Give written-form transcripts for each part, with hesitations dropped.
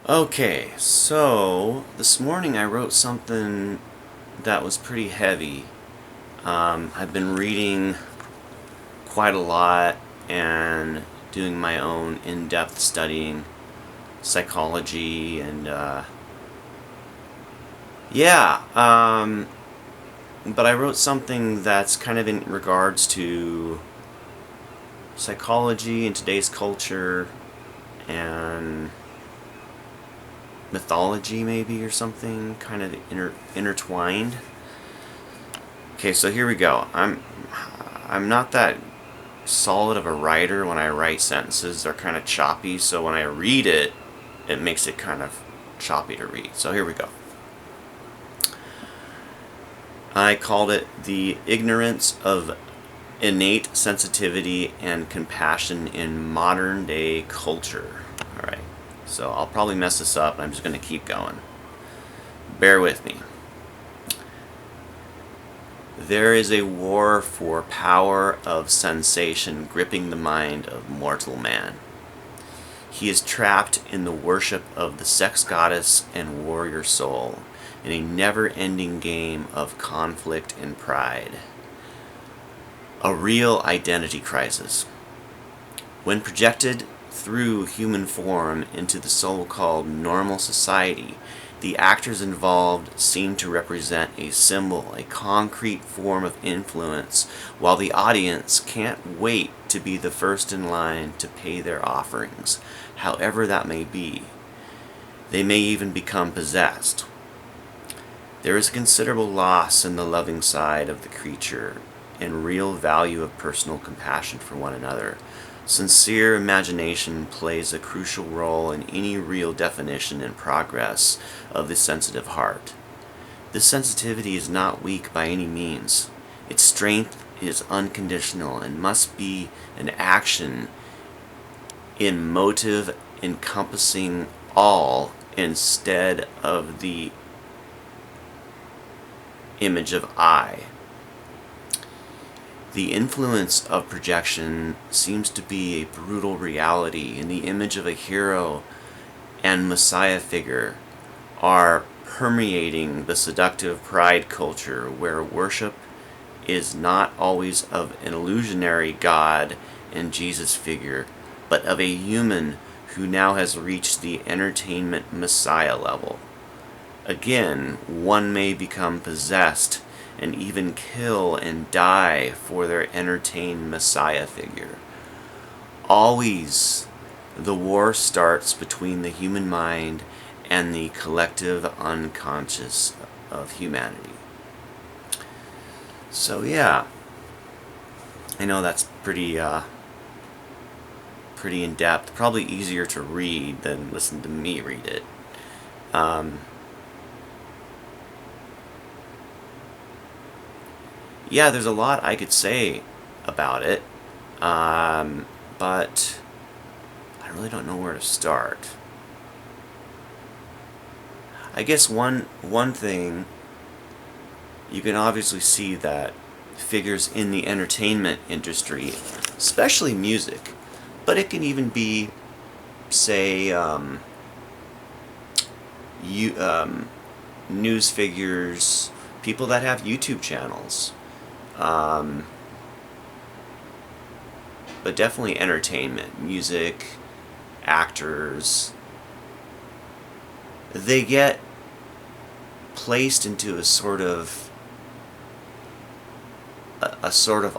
Okay, so this morning I wrote something that was pretty heavy. I've been reading quite a lot and doing my own in-depth studying psychology and yeah, but I wrote something that's kind of in regards to psychology in today's culture and mythology maybe or something, kind of intertwined. Okay, so here we go. I'm not that solid of a writer. When I write sentences, they're kind of choppy, so when I read it, it makes it kind of choppy to read. So here we go. I called it The Ignorance of Innate Sensitivity and Compassion in Modern Day Culture. Alright, so I'll probably mess this up, and I'm just going to keep going. Bear with me. There is a war for power of sensation gripping the mind of mortal man. He is trapped in the worship of the sex goddess and warrior soul, in a never-ending game of conflict and pride. A real identity crisis. When projected through human form into the so-called normal society, the actors involved seem to represent a symbol, a concrete form of influence, while the audience can't wait to be the first in line to pay their offerings, however that may be. They may even become possessed. There is considerable loss in the loving side of the creature and real value of personal compassion for one another. Sincere imagination plays a crucial role in any real definition and progress of the sensitive heart. This sensitivity is not weak by any means. Its strength is unconditional and must be an action in motive encompassing all instead of the image of I. The influence of projection seems to be a brutal reality, and the image of a hero and messiah figure are permeating the seductive pride culture where worship is not always of an illusionary God and Jesus figure, but of a human who now has reached the entertainment messiah level. Again, one may become possessed and even kill and die for their entertained messiah figure. Always, the war starts between the human mind and the collective unconscious of humanity. So yeah, I know that's pretty in-depth, probably easier to read than listen to me read it. Yeah, there's a lot I could say about it, but I really don't know where to start. I guess one thing, you can obviously see that figures in the entertainment industry, especially music, but it can even be, say, news figures, people that have YouTube channels. But definitely entertainment, music, actors. They get placed into a sort of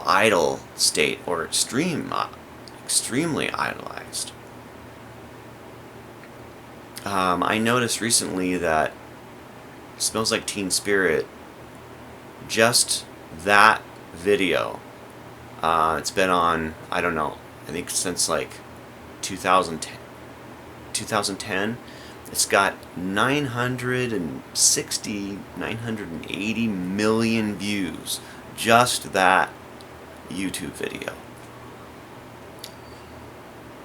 idol state, or extremely idolized. I noticed recently that Smells Like Teen Spirit, just that video, it's been on, I don't know, I think since like 2010. It's got 980 million views, just that YouTube video.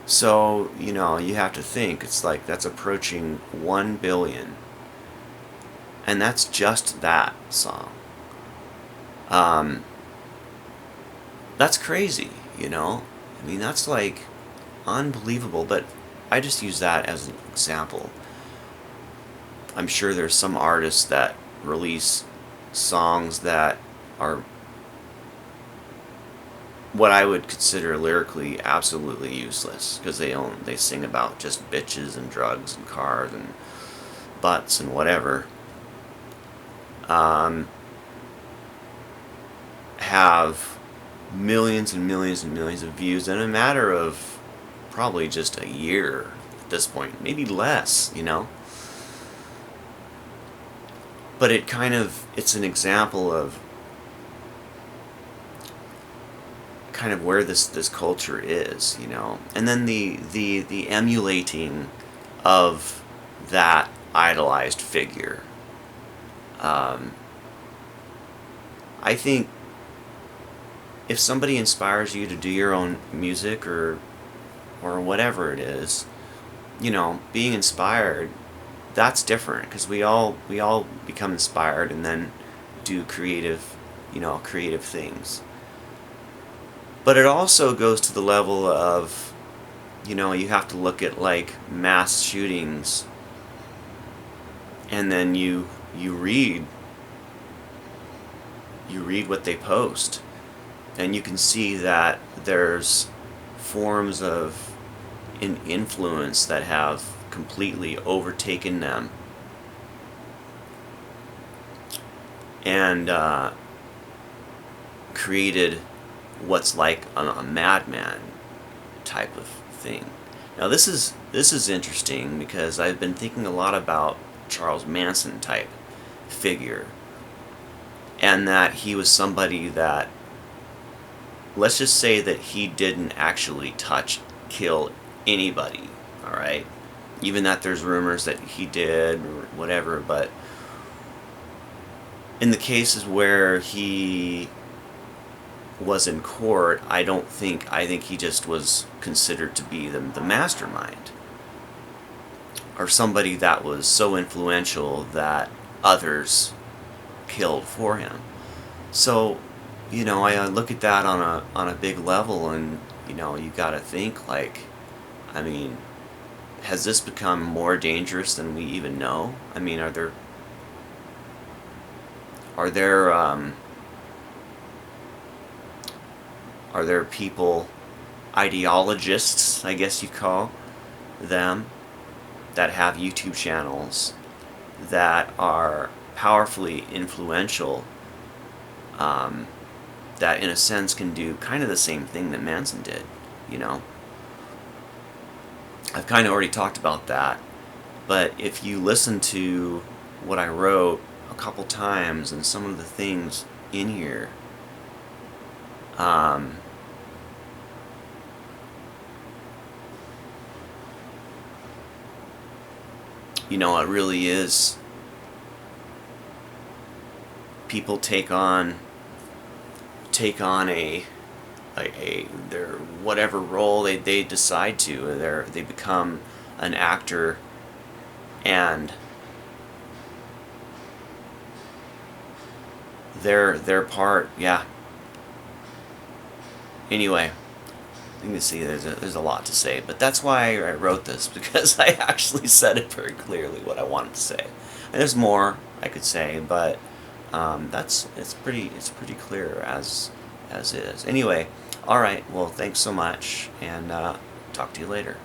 So, you have to think, it's like that's approaching 1 billion. And that's just that song. That's crazy, I mean, that's like unbelievable, but I just use that as an example. I'm sure there's some artists that release songs that are what I would consider lyrically absolutely useless, because they sing about just bitches and drugs and cars and butts and whatever. Have millions and millions and millions of views in a matter of probably just a year at this point, maybe less, But it's an example of kind of where this culture is, And then the emulating of that idolized figure. I think if somebody inspires you to do your own music or whatever it is, being inspired, that's different, because we all become inspired and then do creative things. But it also goes to the level of, you have to look at like mass shootings, and then you read what they post, and you can see that there's forms of influence that have completely overtaken them, and created what's like a madman type of thing. Now this is interesting, because I've been thinking a lot about Charles Manson type figure, and that he was somebody that, let's just say that he didn't actually kill anybody, alright? Even that there's rumors that he did or whatever, but in the cases where he was in court, I think he just was considered to be the mastermind, or somebody that was so influential that others killed for him. So, I look at that on a big level, and you gotta think, like, I mean, has this become more dangerous than we even know? I mean, are there people, ideologists, I guess you call them, that have YouTube channels that are powerfully influential, that in a sense can do kind of the same thing that Manson did, I've kind of already talked about that, but if you listen to what I wrote a couple times and some of the things in here, it really is, people take on their whatever role they decide to. They become an actor, and their part, yeah. Anyway, you can see there's a lot to say, but that's why I wrote this, because I actually said it very clearly what I wanted to say. And there's more I could say, but it's pretty clear as is. Anyway, all right. Well, thanks so much, and talk to you later.